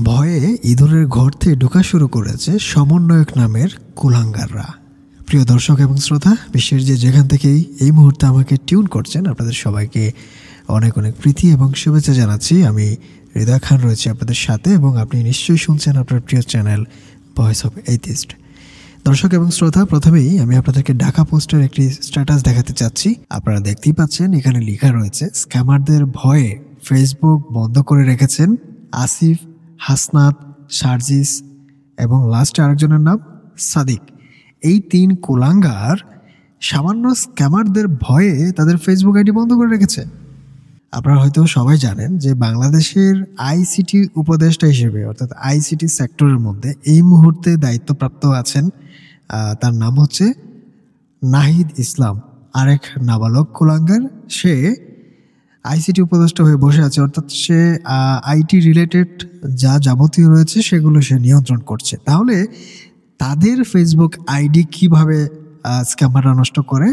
ভয়ে ইঁদুরের গর্তে ঢোকা শুরু করেছে সমন্বয়ক নামের কুলাঙ্গাররা। প্রিয় দর্শক এবং শ্রোতা, বিশ্বের যেখান থেকেই এই মুহূর্তে আমাকে টিউন করছেন, আপনাদের সবাইকে অনেক অনেক প্রীতি এবং শুভেচ্ছা জানাচ্ছি। আমি হৃদয় খান রয়েছি আপনাদের সাথে এবং আপনি নিশ্চয়ই শুনছেন আপনার প্রিয় চ্যানেল ভয়েস অফ এথিস্ট। দর্শক এবং শ্রোতা, প্রথমেই আমি আপনাদেরকে ঢাকা পোস্টের একটি স্ট্যাটাস দেখাতে চাচ্ছি। আপনারা দেখতেই পাচ্ছেন, এখানে লেখা রয়েছে স্ক্যামারদের ভয়ে ফেসবুক বন্ধ করে রেখেছেন আসিফ, হাসনাত, সার্জিস এবং লাস্টে আরেকজনের নাম সাদিক। এই তিন কুলাঙ্গার সামান্য স্ক্যামারদের ভয়ে তাদের ফেসবুক আইডি বন্ধ করে রেখেছে। আপনারা হয়তো সবাই জানেন যে বাংলাদেশের আইসিটি উপদেষ্টা হিসেবে, অর্থাৎ আইসিটি সেক্টরের মধ্যে এই মুহূর্তে দায়িত্বপ্রাপ্ত আছেন, তার নাম হচ্ছে নাহিদ ইসলাম। আরেক নাবালক কুলাঙ্গার, সে আইসিটি উপদেষ্টা হয়ে বসে আছে, অর্থাৎ সে আইটি রিলেটেড যা যাবতীয় রয়েছে সেগুলো সে নিয়ন্ত্রণ করছে। তাহলে তাদের ফেসবুক আইডি কিভাবে স্ক্যামাররা নষ্ট করে?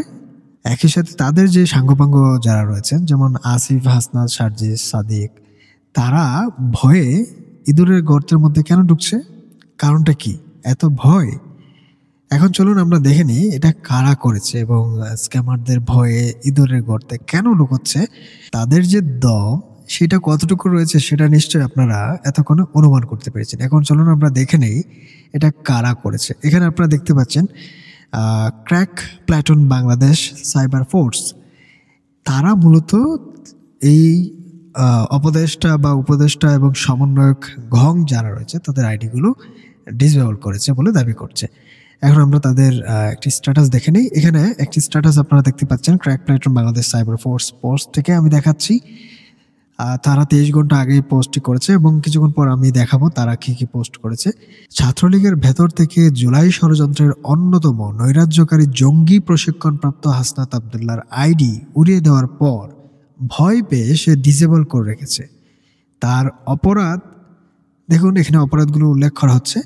একই সাথে তাদের যে সাঙ্গপাঙ্গ যারা রয়েছেন, যেমন আসিফ, হাসনাত, সার্জিস, সাদিক, তারা ভয়ে ইঁদুরের গর্তের মধ্যে কেন ঢুকছে? কারণটা কি এত ভয়? এখন চলুন আমরা দেখে নিই এটা কারা করেছে এবং স্ক্যামারদের ভয়ে ইঁদুরের গর্তে কেন লুকোচ্ছে। তাদের যে দম সেটা কতটুকু রয়েছে সেটা নিশ্চয়ই আপনারা এতক্ষণে অনুমান করতে পেরেছেন। এখন চলুন আমরা দেখে নেই এটা কারা করেছে। এখানে আপনারা দেখতে পাচ্ছেন crack platoon Bangladesh cyber force. তারা মূলত এই উপদেষ্টা এবং সমন্বয়ক ঘং যারা রয়েছে তাদের আইডিগুলো ডিসেবল করেছে বলে দাবি করছে। এখন আমরা তাদের একটি স্ট্যাটাস দেখে নিই। এখানে একটি স্ট্যাটাস আপনারা দেখতে পাচ্ছেন crack platoon Bangladesh cyber force post থেকে আমি দেখাচ্ছি। তারা 23 ঘন্টা আগেই পোস্টটি করেছে এবং কিছুক্ষণ পর আমি দেখাবো তারা কি পোস্ট করেছে। ছাত্রলীগের ভেতর থেকে জুলাই ষড়যন্ত্রের অন্যতম নৈরাজ্যকারী জঙ্গি প্রশিক্ষণপ্রাপ্ত হাসনাত আবদুল্লাহর আইডি উড়িয়ে দেওয়ার পর ভয় পেয়ে সে ডিসেবল করে রেখেছে। তার অপরাধ দেখুন, এখানে অপরাধগুলো উল্লেখ করা হচ্ছে: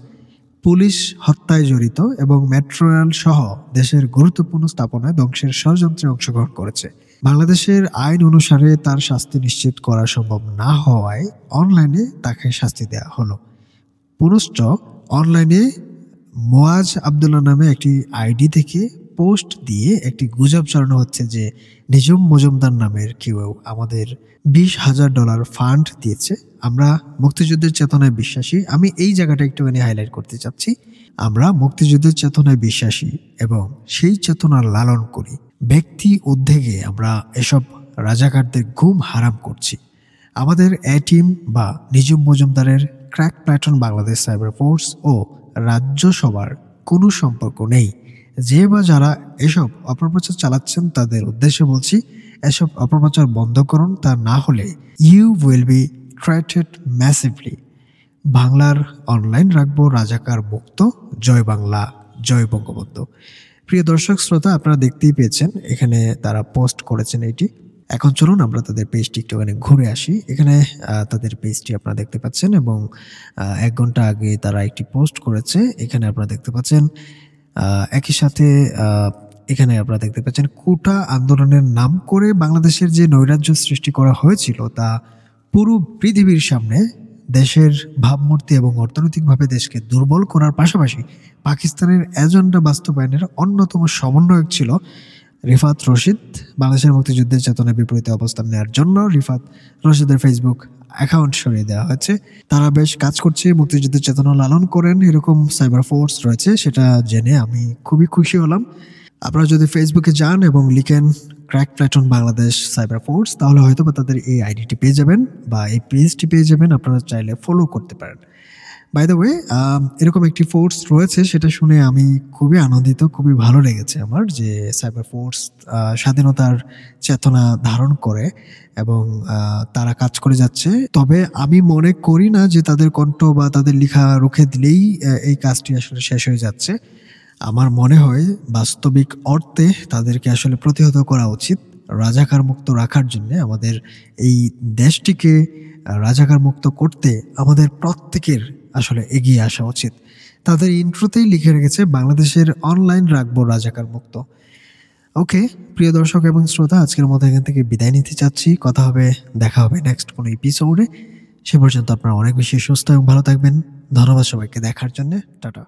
পুলিশ হত্যায় জড়িত এবং মেট্রো রেল সহ দেশের গুরুত্বপূর্ণ স্থাপনায় ধ্বংসের ষড়যন্ত্রে অংশগ্রহণ করেছে। বাংলাদেশের আইন অনুসারে তার শাস্তি নিশ্চিত করা সম্ভব না হওয়ায় অনলাইনে তাকে শাস্তি দেওয়া হলো। পুনশ্চ অনলাইনে মোয়াজ আবদুল্লাহ নামে একটি আইডি থেকে পোস্ট দিয়ে একটি গুজব ছড়ানো হচ্ছে যে নিজুম মজুমদার নামের কেউ আমাদের $20,000 ফান্ড দিয়েছে। আমরা মুক্তিযুদ্ধের চেতনায় বিশ্বাসী। আমি এই জায়গাটা একটুখানি হাইলাইট করতে চাচ্ছি। আমরা মুক্তিযুদ্ধের চেতনায় বিশ্বাসী এবং সেই চেতনা লালন করি। ব্যক্তি উদ্যোগে আমরা এসব রাজাকারদের ঘুম হারাম করছি। আমাদের এ টিম বা নিজুম মজুমদারের crack platoon Bangladesh cyber force ও রাজ্যসভার কোনো সম্পর্ক নেই। যে বা যারা এসব অপপ্রচার চালাচ্ছেন তাদের উদ্দেশ্যে বলছি, এসব অপপ্রচার বন্ধ করুন। তা না হলে ইউ উইল বি থ্রেটেড ম্যাসিভলি। বাংলার অনলাইন রাখবো রাজাকার মুক্ত। জয় বাংলা, জয় বঙ্গবন্ধু। প্রিয় দর্শক শ্রোতা, আপনারা দেখতেই পেয়েছেন এখানে তারা পোস্ট করেছেন এইটি। এখন চলুন আমরা তাদের পেজটি একটুখানি ঘুরে আসি। এখানে তাদের পেজটি আপনারা দেখতে পাচ্ছেন এবং 1 ঘন্টা আগে তারা একটি পোস্ট করেছে। এখানে আপনারা দেখতে পাচ্ছেন একই সাথে এখানে আপনারা দেখতে পাচ্ছেন কোটা আন্দোলনের নাম করে বাংলাদেশের যে নৈরাজ্য সৃষ্টি করা হয়েছিল তা পুরো পৃথিবীর সামনে দেশের ভাবমূর্তি এবং অর্থনৈতিকভাবে দেশকে দুর্বল করার পাশাপাশি পাকিস্তানের এজেন্ডা বাস্তবায়নের অন্যতম সমন্বয়ক ছিল রিফাত রশিদ। বাংলাদেশের মুক্তিযুদ্ধের চেতনার বিপরীতে অবস্থান নেওয়ার জন্য রিফাত রশিদের ফেসবুক অ্যাকাউন্ট সরিয়ে দেওয়া হয়েছে। তারা বেশ কাজ করছে, মুক্তিযুদ্ধের চেতনা লালন করেন এরকম সাইবার ফোর্স রয়েছে, সেটা জেনে আমি খুবই খুশি হলাম। আপনারা যদি ফেসবুকে যান এবং লিখেন crack platoon Bangladesh cyber force, তাহলে হয়তো বা তাদের এই আইডিটি পেয়ে যাবেন বা এই পেজটি পেয়ে যাবেন। আপনারা চাইলে ফলো করতে পারেন। বাই দ্য ওয়ে, এরকম একটি ফোর্স রয়েছে, সেটা শুনে আমি খুবই আনন্দিত, খুবই ভালো লেগেছে আমার যে সাইবার ফোর্স স্বাধীনতার চেতনা ধারণ করে এবং তারা কাজ করে যাচ্ছে। তবে আমি মনে করি না যে তাদের কণ্ঠ বা তাদের লেখা রুখে দিলেই এই কাজটি আসলে শেষ হয়ে যাচ্ছে। আমার মনে হয় বাস্তবিক অর্থে তাদেরকে আসলে প্রতিহত করা উচিত। রাজাকার মুক্ত রাখার জন্য আমাদের এই দেশটিকে রাজাকার মুক্ত করতে আমাদের প্রত্যেকের আসলে এগিয়ে আসা উচিত। তাদের ইন্ট্রোতেই লিখে রেখেছে বাংলাদেশের অনলাইন রাখবো রাজাকার মুক্ত। ওকে প্রিয় দর্শক এবং শ্রোতা, আজকের মতো এখান থেকে বিদায় নিতে চাচ্ছি। দেখা হবে নেক্সট কোনো এপিসোডে। সে পর্যন্ত আপনারা অনেক বেশি সুস্থ এবং ভালো থাকবেন। ধন্যবাদ সবাইকে দেখার জন্য। টাটা।